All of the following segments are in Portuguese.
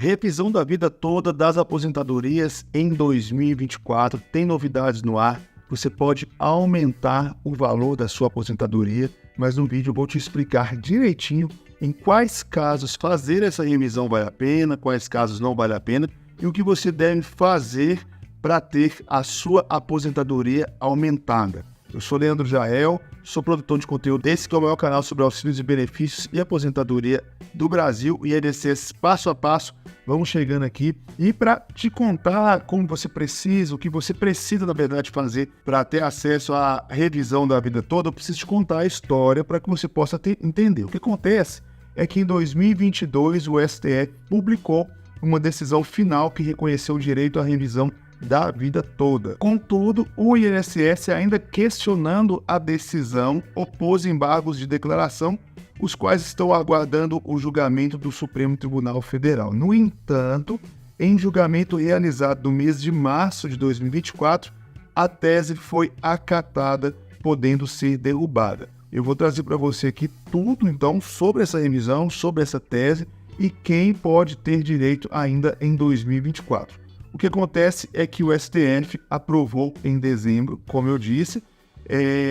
Revisão da vida toda das aposentadorias em 2024. Tem novidades no ar. Você pode aumentar o valor da sua aposentadoria, mas no vídeo eu vou te explicar direitinho em quais casos fazer essa revisão vale a pena, quais casos não vale a pena e o que você deve fazer para ter a sua aposentadoria aumentada. Eu sou Leandro Jael, sou produtor de conteúdo desse que é o maior canal sobre auxílios e benefícios e aposentadoria do Brasil e INSS passo a passo. Vamos chegando aqui e para te contar como você precisa, o que você precisa na verdade fazer para ter acesso à revisão da vida toda, eu preciso te contar a história para que você possa entender. O que acontece é que em 2022 o STF publicou uma decisão final que reconheceu o direito à revisão da vida toda. Contudo, o INSS, ainda questionando a decisão, opôs embargos de declaração, os quais estão aguardando o julgamento do Supremo Tribunal Federal. No entanto, em julgamento realizado no mês de março de 2024, a tese foi acatada, podendo ser derrubada. Eu vou trazer para você aqui tudo, então, sobre essa revisão, sobre essa tese e quem pode ter direito ainda em 2024. O que acontece é que o STF aprovou em dezembro, como eu disse,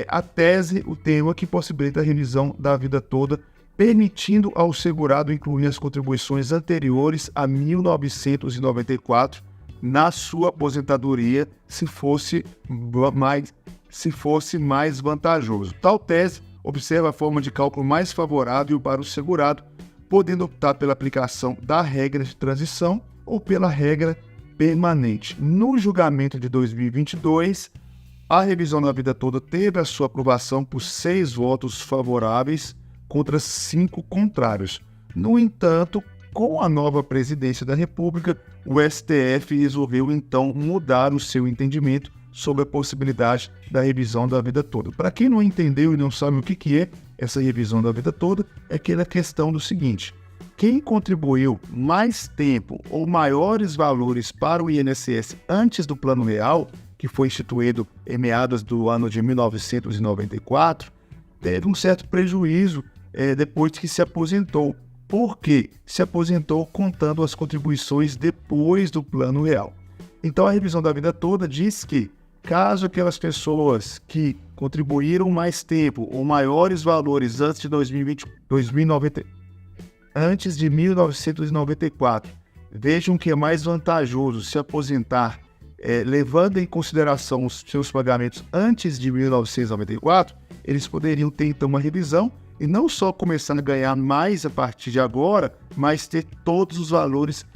a tese, o tema que possibilita a revisão da vida toda, permitindo ao segurado incluir as contribuições anteriores a 1994 na sua aposentadoria, se fosse mais vantajoso. Tal tese observa a forma de cálculo mais favorável para o segurado, podendo optar pela aplicação da regra de transição ou pela regra permanente. No julgamento de 2022, a revisão da vida toda teve a sua aprovação por 6 votos favoráveis contra 5 contrários. No entanto, com a nova presidência da República, o STF resolveu então mudar o seu entendimento sobre a possibilidade da revisão da vida toda. Para quem não entendeu e não sabe o que é essa revisão da vida toda, é aquela questão do seguinte: quem contribuiu mais tempo ou maiores valores para o INSS antes do Plano Real, que foi instituído em meados do ano de 1994, teve um certo prejuízo depois que se aposentou. Por quê? Se aposentou contando as contribuições depois do Plano Real. Então a revisão da vida toda diz que, caso aquelas pessoas que contribuíram mais tempo ou maiores valores antes de 1994, vejam que é mais vantajoso se aposentar levando em consideração os seus pagamentos antes de 1994, eles poderiam ter então uma revisão e não só começar a ganhar mais a partir de agora, mas ter todos os valores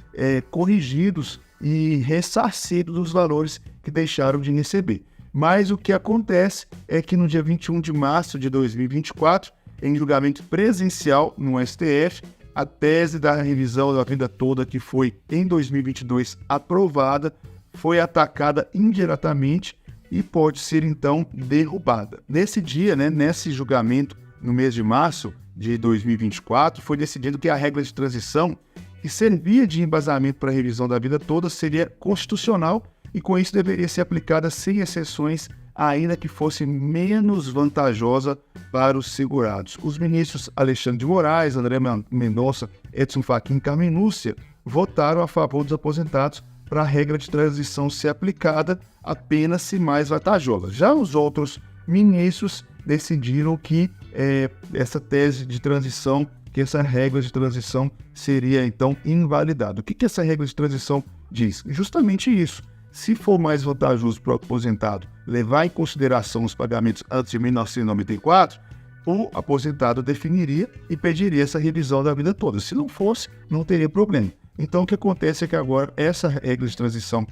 corrigidos e ressarcidos dos valores que deixaram de receber. Mas o que acontece é que no dia 21 de março de 2024, em julgamento presencial no STF, a tese da revisão da vida toda, que foi em 2022 aprovada, foi atacada indiretamente e pode ser então derrubada. Nesse dia, nesse julgamento, no mês de março de 2024, foi decidido que a regra de transição, que servia de embasamento para a revisão da vida toda, seria constitucional e com isso deveria ser aplicada sem exceções, ainda que fosse menos vantajosa para os segurados. Os ministros Alexandre de Moraes, André Mendonça, Edson Fachin e Carmen Lúcia votaram a favor dos aposentados para a regra de transição ser aplicada apenas se mais vantajosa. Já os outros ministros decidiram que essa tese de transição, que essa regra de transição seria então invalidada. O que essa regra de transição diz? Justamente isso. Se for mais vantajoso para o aposentado levar em consideração os pagamentos antes de 1994, o aposentado definiria e pediria essa revisão da vida toda. Se não fosse, não teria problema. Então, o que acontece é que agora essa regra de transição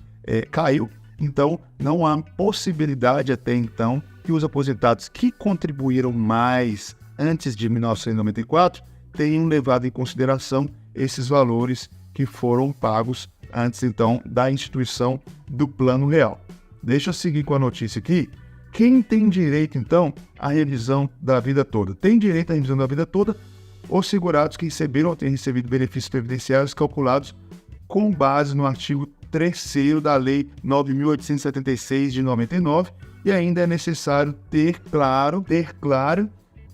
caiu, então não há possibilidade até então que os aposentados que contribuíram mais antes de 1994 tenham levado em consideração esses valores que foram pagos antes, então, da instituição do Plano Real. Deixa eu seguir com a notícia aqui. Quem tem direito, então, à revisão da vida toda? Tem direito à revisão da vida toda os segurados que receberam ou têm recebido benefícios previdenciários calculados com base no artigo 3º da Lei 9.876 de 99, e ainda é necessário ter claro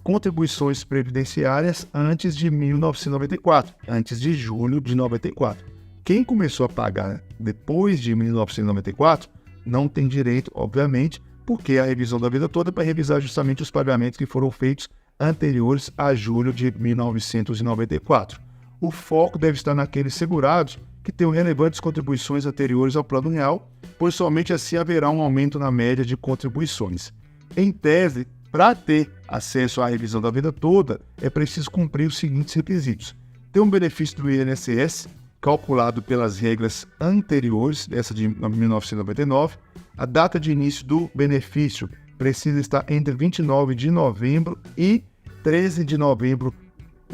contribuições previdenciárias antes de 1994, antes de julho de 94. quem começou a pagar depois de 1994 não tem direito, obviamente, porque a revisão da vida toda é para revisar justamente os pagamentos que foram feitos anteriores a julho de 1994. O foco deve estar naqueles segurados que tenham relevantes contribuições anteriores ao Plano Real, pois somente assim haverá um aumento na média de contribuições. Em tese, para ter acesso à revisão da vida toda, é preciso cumprir os seguintes requisitos: ter um benefício do INSS calculado pelas regras anteriores, essa de 1999, a data de início do benefício precisa estar entre 29 de novembro e 13 de novembro,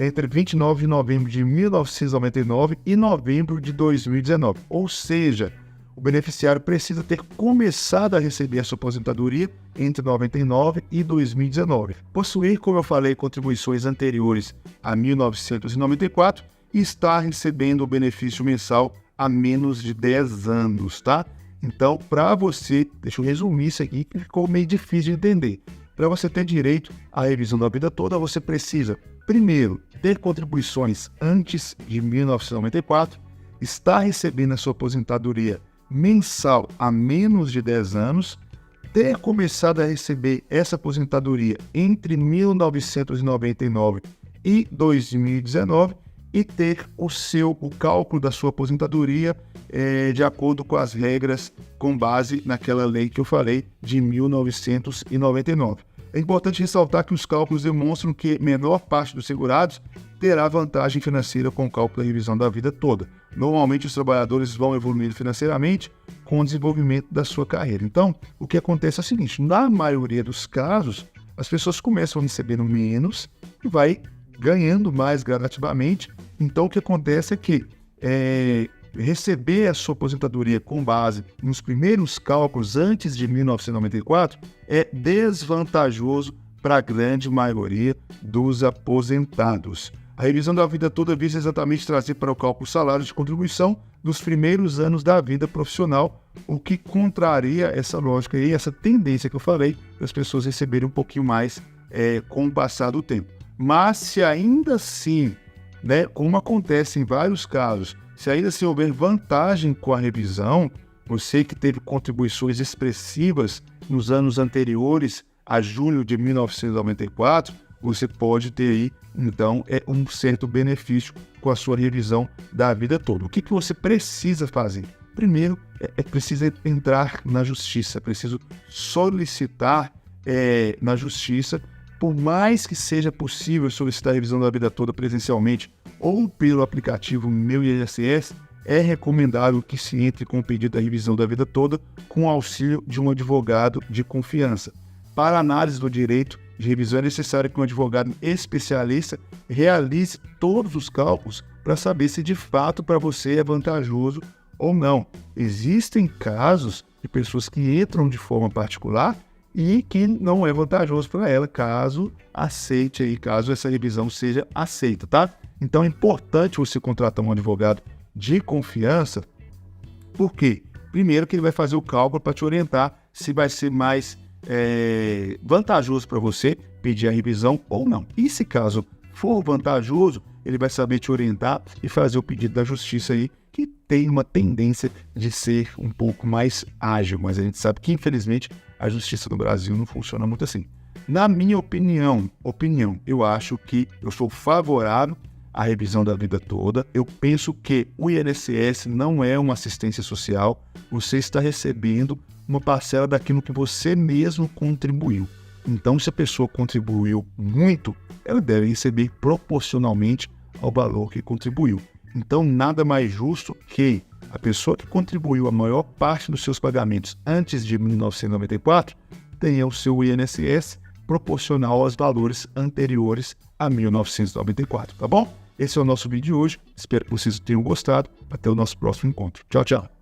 entre 29 de novembro de 1999 e novembro de 2019. Ou seja, o beneficiário precisa ter começado a receber a sua aposentadoria entre 99 e 2019. Possuir, como eu falei, contribuições anteriores a 1994 e estar recebendo o benefício mensal há menos de 10 anos, tá? Então, para você, deixa eu resumir isso aqui que ficou meio difícil de entender. Para você ter direito à revisão da vida toda, você precisa, primeiro, ter contribuições antes de 1994, estar recebendo a sua aposentadoria mensal há menos de 10 anos, ter começado a receber essa aposentadoria entre 1999 e 2019 e ter o cálculo da sua aposentadoria de acordo com as regras com base naquela lei que eu falei de 1999. É importante ressaltar que os cálculos demonstram que menor parte dos segurados terá vantagem financeira com o cálculo da revisão da vida toda. Normalmente, os trabalhadores vão evoluir financeiramente com o desenvolvimento da sua carreira. Então, o que acontece é o seguinte: na maioria dos casos, as pessoas começam recebendo menos e vai ganhando mais gradativamente. Então, o que acontece é que receber a sua aposentadoria com base nos primeiros cálculos antes de 1994 é desvantajoso para a grande maioria dos aposentados. A revisão da vida toda visa exatamente trazer para o cálculo salário de contribuição dos primeiros anos da vida profissional, o que contraria essa lógica e essa tendência que eu falei, das pessoas receberem um pouquinho mais com o passar do tempo. Mas se ainda assim, como acontece em vários casos, se ainda assim houver vantagem com a revisão, você que teve contribuições expressivas nos anos anteriores a julho de 1994, você pode ter aí, então, um certo benefício com a sua revisão da vida toda. O que você precisa fazer? Primeiro, precisa entrar na justiça, preciso solicitar na justiça, por mais que seja possível solicitar a revisão da vida toda presencialmente ou pelo aplicativo Meu INSS, é recomendável que se entre com o pedido da revisão da vida toda com o auxílio de um advogado de confiança. Para análise do direito de revisão, é necessário que um advogado especialista realize todos os cálculos para saber se de fato para você é vantajoso ou não. Existem casos de pessoas que entram de forma particular e que não é vantajoso para ela, caso essa revisão seja aceita, tá? Então é importante você contratar um advogado de confiança. Por quê? Primeiro que ele vai fazer o cálculo para te orientar se vai ser mais vantajoso para você pedir a revisão ou não. E se caso for vantajoso, ele vai saber te orientar e fazer o pedido da justiça aí, que tem uma tendência de ser um pouco mais ágil, mas a gente sabe que infelizmente a justiça no Brasil não funciona muito assim. Na minha opinião, eu acho que eu sou favorável à revisão da vida toda. Eu penso que o INSS não é uma assistência social, você está recebendo uma parcela daquilo que você mesmo contribuiu. Então, se a pessoa contribuiu muito, ela deve receber proporcionalmente ao valor que contribuiu. Então, nada mais justo que a pessoa que contribuiu a maior parte dos seus pagamentos antes de 1994 tenha o seu INSS proporcional aos valores anteriores a 1994, tá bom? Esse é o nosso vídeo de hoje. Espero que vocês tenham gostado. Até o nosso próximo encontro. Tchau, tchau.